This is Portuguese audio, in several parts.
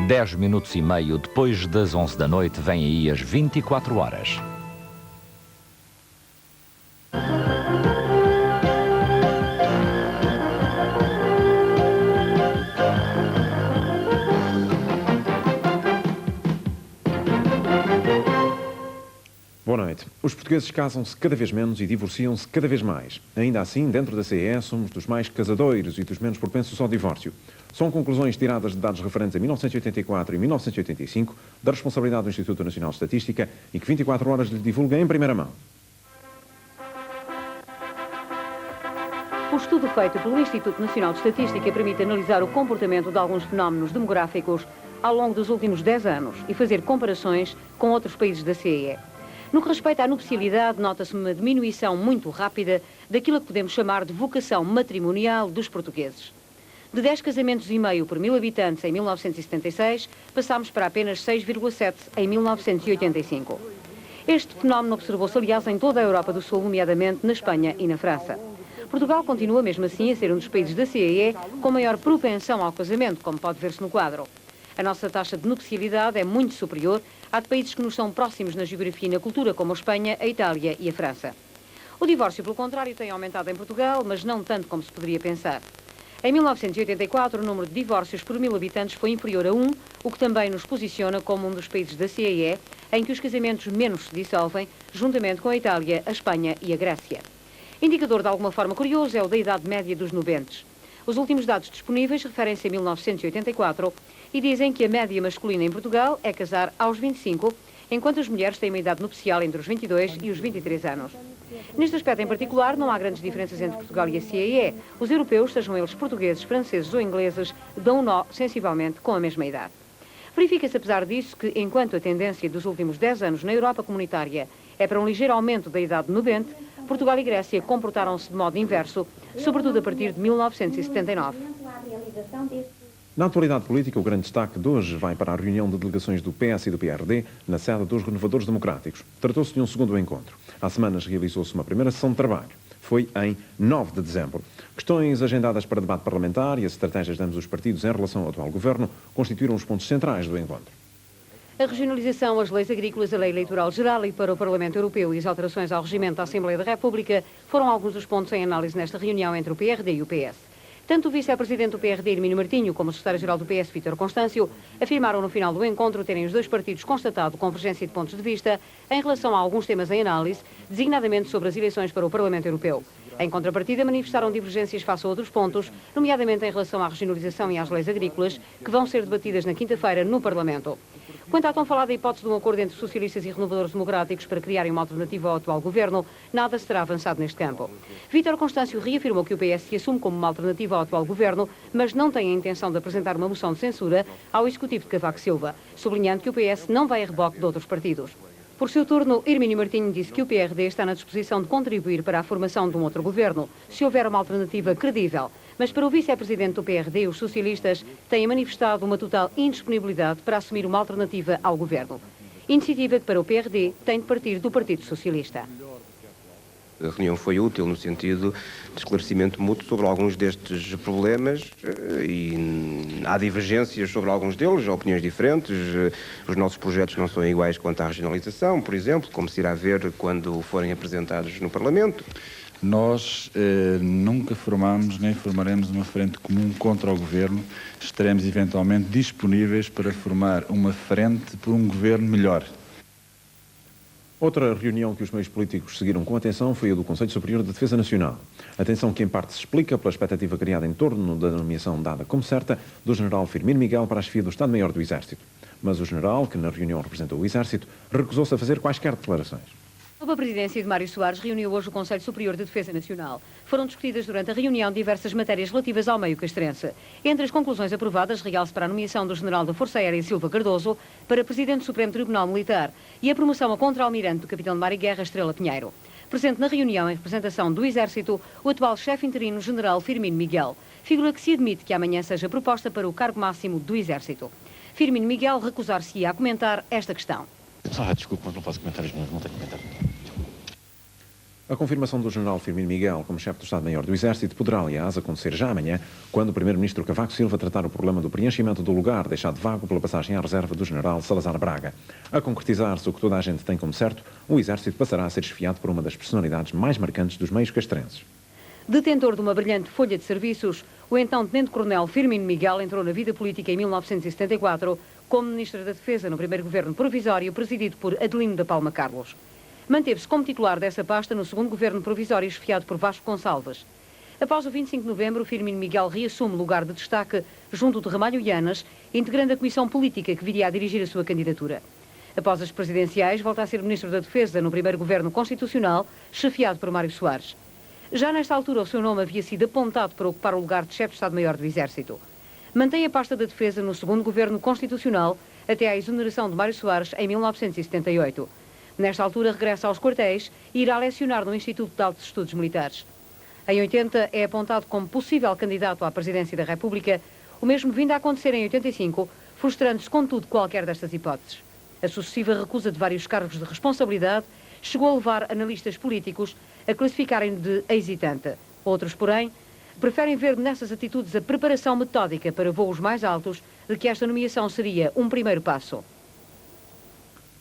10 minutos e meio depois das 11 da noite, vêm aí as 24 horas. Boa noite. Os portugueses casam-se cada vez menos e divorciam-se cada vez mais. Ainda assim, dentro da CEE, somos dos mais casadeiros e dos menos propensos ao divórcio. São conclusões tiradas de dados referentes a 1984 e 1985, da responsabilidade do Instituto Nacional de Estatística, e que 24 horas lhe divulga em primeira mão. O estudo feito pelo Instituto Nacional de Estatística permite analisar o comportamento de alguns fenómenos demográficos ao longo dos últimos 10 anos e fazer comparações com outros países da CEE. No que respeita à nupcialidade, nota-se uma diminuição muito rápida daquilo que podemos chamar de vocação matrimonial dos portugueses. De 10 casamentos e meio por 1000 habitantes em 1976, passámos para apenas 6,7 em 1985. Este fenómeno observou-se, aliás, em toda a Europa do Sul, nomeadamente na Espanha e na França. Portugal continua, mesmo assim, a ser um dos países da CEE com maior propensão ao casamento, como pode ver-se no quadro. A nossa taxa de nupcialidade é muito superior à de países que nos são próximos na geografia e na cultura, como a Espanha, a Itália e a França. O divórcio, pelo contrário, tem aumentado em Portugal, mas não tanto como se poderia pensar. Em 1984, o número de divórcios por 1000 habitantes foi inferior a 1, o que também nos posiciona como um dos países da CEE em que os casamentos menos se dissolvem, juntamente com a Itália, a Espanha e a Grécia. Indicador de alguma forma curioso é o da idade média dos nubentes. Os últimos dados disponíveis referem-se a 1984 e dizem que a média masculina em Portugal é casar aos 25, enquanto as mulheres têm uma idade nupcial entre os 22 e os 23 anos. Neste aspecto em particular, não há grandes diferenças entre Portugal e a CEE. Os europeus, sejam eles portugueses, franceses ou ingleses, dão um nó sensivelmente com a mesma idade. Verifica-se, apesar disso, que enquanto a tendência dos últimos 10 anos na Europa comunitária é para um ligeiro aumento da idade nubente, Portugal e Grécia comportaram-se de modo inverso, sobretudo a partir de 1979. Na atualidade política, o grande destaque de hoje vai para a reunião de delegações do PS e do PRD na sede dos Renovadores Democráticos. Tratou-se de um segundo encontro. Há semanas realizou-se uma primeira sessão de trabalho. Foi em 9 de dezembro. Questões agendadas para debate parlamentar e as estratégias de ambos os partidos em relação ao atual governo constituíram os pontos centrais do encontro. A regionalização, as leis agrícolas, a lei eleitoral geral e para o Parlamento Europeu e as alterações ao regimento da Assembleia da República foram alguns dos pontos em análise nesta reunião entre o PRD e o PS. Tanto o vice-presidente do PRD, Hermínio Martinho, como o secretário-geral do PS, Vítor Constâncio, afirmaram no final do encontro terem os dois partidos constatado convergência de pontos de vista em relação a alguns temas em análise, designadamente sobre as eleições para o Parlamento Europeu. Em contrapartida, manifestaram divergências face a outros pontos, nomeadamente em relação à regionalização e às leis agrícolas, que vão ser debatidas na quinta-feira no Parlamento. Quanto à tão falada hipótese de um acordo entre socialistas e renovadores democráticos para criarem uma alternativa ao atual governo, nada se terá avançado neste campo. Vítor Constâncio reafirmou que o PS se assume como uma alternativa ao atual governo, mas não tem a intenção de apresentar uma moção de censura ao executivo de Cavaco Silva, sublinhando que o PS não vai a reboque de outros partidos. Por seu turno, Hermínio Martinho disse que o PRD está na disposição de contribuir para a formação de um outro governo, se houver uma alternativa credível. Mas para o vice-presidente do PRD, os socialistas têm manifestado uma total indisponibilidade para assumir uma alternativa ao governo. Iniciativa que para o PRD tem de partir do Partido Socialista. A reunião foi útil no sentido de esclarecimento mútuo sobre alguns destes problemas e há divergências sobre alguns deles, opiniões diferentes. Os nossos projetos não são iguais quanto à regionalização, por exemplo, como se irá ver quando forem apresentados no Parlamento. Nós nunca formamos nem formaremos uma frente comum contra o Governo. Estaremos eventualmente disponíveis para formar uma frente por um Governo melhor. Outra reunião que os meios políticos seguiram com atenção foi a do Conselho Superior de Defesa Nacional. Atenção que em parte se explica pela expectativa criada em torno da nomeação dada como certa do general Firmino Miguel para a chefia do Estado-Maior do Exército. Mas o general, que na reunião representou o Exército, recusou-se a fazer quaisquer declarações. Sob a presidência de Mário Soares, reuniu hoje o Conselho Superior de Defesa Nacional. Foram discutidas durante a reunião diversas matérias relativas ao meio castrense. Entre as conclusões aprovadas, realce para a nomeação do general da Força Aérea Silva Cardoso para Presidente do Supremo Tribunal Militar e a promoção a contra-almirante do Capitão de Mar e Guerra Estrela Pinheiro. Presente na reunião, em representação do Exército, o atual chefe interino, general Firmino Miguel, figura que se admite que amanhã seja proposta para o cargo máximo do Exército. Firmino Miguel recusar-se-ia a comentar esta questão. Desculpe, mas não faço comentários, não tenho comentário. A confirmação do general Firmino Miguel como chefe do Estado-Maior do Exército poderá, aliás, acontecer já amanhã, quando o primeiro-ministro Cavaco Silva tratar o problema do preenchimento do lugar deixado vago pela passagem à reserva do general Salazar Braga. A concretizar-se o que toda a gente tem como certo, o Exército passará a ser esfiado por uma das personalidades mais marcantes dos meios castrenses. Detentor de uma brilhante folha de serviços, o então tenente-coronel Firmino Miguel entrou na vida política em 1974 como ministro da Defesa no primeiro governo provisório presidido por Adelino da Palma Carlos. Manteve-se como titular dessa pasta no segundo governo provisório esfiado por Vasco Gonçalves. Após o 25 de novembro, Firmino Miguel reassume lugar de destaque junto de Ramalho Yanas, integrando a comissão política que viria a dirigir a sua candidatura. Após as presidenciais, volta a ser ministro da Defesa no primeiro governo constitucional, chefiado por Mário Soares. Já nesta altura, o seu nome havia sido apontado para ocupar o lugar de chefe de Estado-Maior do Exército. Mantém a pasta da Defesa no segundo governo constitucional até à exoneração de Mário Soares em 1978. Nesta altura, regressa aos quartéis e irá lecionar no Instituto de Altos Estudos Militares. Em 80, é apontado como possível candidato à presidência da República, o mesmo vindo a acontecer em 85, frustrando-se, contudo, qualquer destas hipóteses. A sucessiva recusa de vários cargos de responsabilidade chegou a levar analistas políticos a classificarem-no de hesitante. Outros, porém, preferem ver nessas atitudes a preparação metódica para voos mais altos, de que esta nomeação seria um primeiro passo.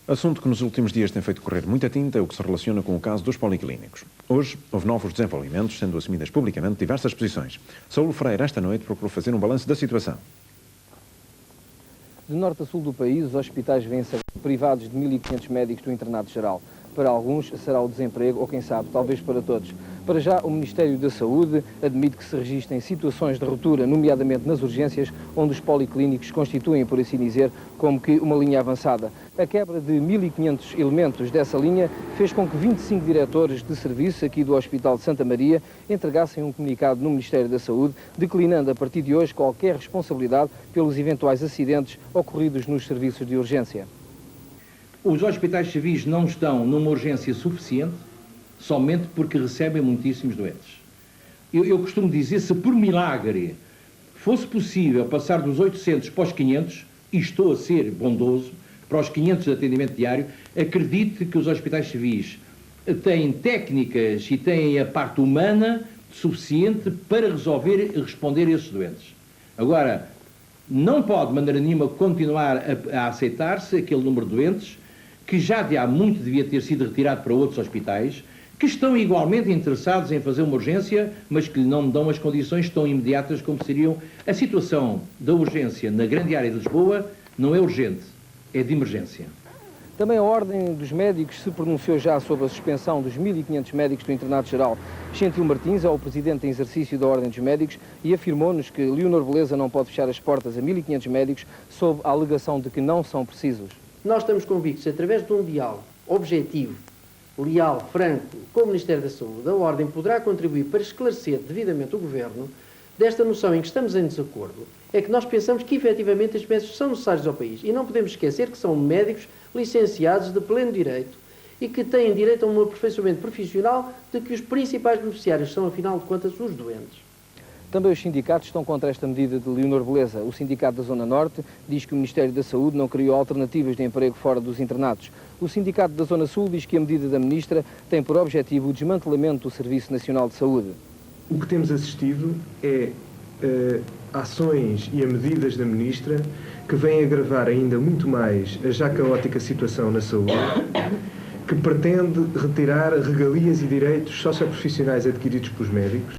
Assunto que nos últimos dias tem feito correr muita tinta é o que se relaciona com o caso dos policlínicos. Hoje, houve novos desenvolvimentos, sendo assumidas publicamente diversas posições. Saúl Freire, esta noite, procurou fazer um balanço da situação. De norte a sul do país, os hospitais vêm-se privados de 1.500 médicos do internato geral. Para alguns será o desemprego, ou quem sabe, talvez para todos. Para já, o Ministério da Saúde admite que se registrem situações de ruptura, nomeadamente nas urgências, onde os policlínicos constituem, por assim dizer, como que uma linha avançada. A quebra de 1.500 elementos dessa linha fez com que 25 diretores de serviço aqui do Hospital de Santa Maria entregassem um comunicado no Ministério da Saúde, declinando a partir de hoje qualquer responsabilidade pelos eventuais acidentes ocorridos nos serviços de urgência. Os hospitais civis não estão numa urgência suficiente somente porque recebem muitíssimos doentes. Eu costumo dizer, se por milagre fosse possível passar dos 800 para os 500, e estou a ser bondoso, para os 500 de atendimento diário, acredite que os hospitais civis têm técnicas e têm a parte humana suficiente para resolver e responder a esses doentes. Agora, não pode de maneira nenhuma continuar a aceitar-se aquele número de doentes que já de há muito devia ter sido retirado para outros hospitais, que estão igualmente interessados em fazer uma urgência, mas que lhe não dão as condições tão imediatas como seriam. A situação da urgência na grande área de Lisboa não é urgente, é de emergência. Também a Ordem dos Médicos se pronunciou já sobre a suspensão dos 1.500 médicos do Internato Geral. Gentil Martins é o presidente em exercício da Ordem dos Médicos e afirmou-nos que Leonor Beleza não pode fechar as portas a 1.500 médicos sob a alegação de que não são precisos. Nós estamos convictos, através de um diálogo objetivo, leal, franco, com o Ministério da Saúde, a Ordem poderá contribuir para esclarecer devidamente o Governo desta noção em que estamos em desacordo, é que nós pensamos que efetivamente estes médicos são necessários ao país. E não podemos esquecer que são médicos licenciados de pleno direito e que têm direito a um aperfeiçoamento profissional de que os principais beneficiários são, afinal de contas, os doentes. Também os sindicatos estão contra esta medida de Leonor Beleza. O Sindicato da Zona Norte diz que o Ministério da Saúde não criou alternativas de emprego fora dos internatos. O Sindicato da Zona Sul diz que a medida da Ministra tem por objetivo o desmantelamento do Serviço Nacional de Saúde. O que temos assistido é ações e a medidas da Ministra que vêm agravar ainda muito mais a já caótica situação na saúde, que pretende retirar regalias e direitos socioprofissionais adquiridos pelos médicos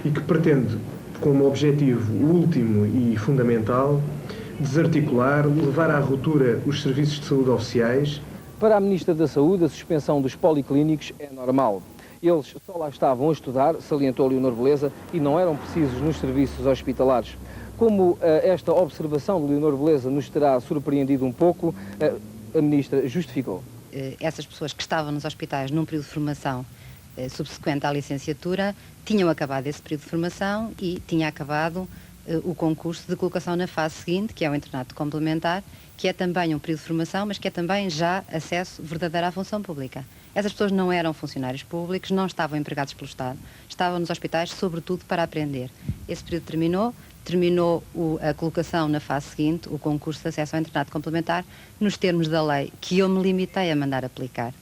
e que pretende, como objetivo último e fundamental, desarticular, levar à ruptura os serviços de saúde oficiais. Para a Ministra da Saúde, a suspensão dos policlínicos é normal. Eles só lá estavam a estudar, salientou Leonor Beleza, e não eram precisos nos serviços hospitalares. Como esta observação de Leonor Beleza nos terá surpreendido um pouco, a Ministra justificou. Essas pessoas que estavam nos hospitais num período de formação subsequente à licenciatura tinham acabado esse período de formação e tinha acabado o concurso de colocação na fase seguinte, que é o internato complementar, que é também um período de formação, mas que é também já acesso verdadeiro à função pública. Essas pessoas não eram funcionários públicos, não estavam empregados pelo Estado, estavam nos hospitais sobretudo para aprender. Esse período terminou a colocação na fase seguinte, o concurso de acesso ao internato complementar, nos termos da lei que eu me limitei a mandar aplicar.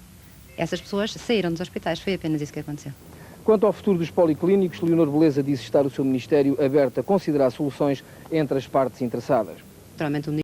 essas pessoas saíram dos hospitais. Foi apenas isso que aconteceu. Quanto ao futuro dos policlínicos, Leonor Beleza diz estar o seu Ministério aberto a considerar soluções entre as partes interessadas. Naturalmente, o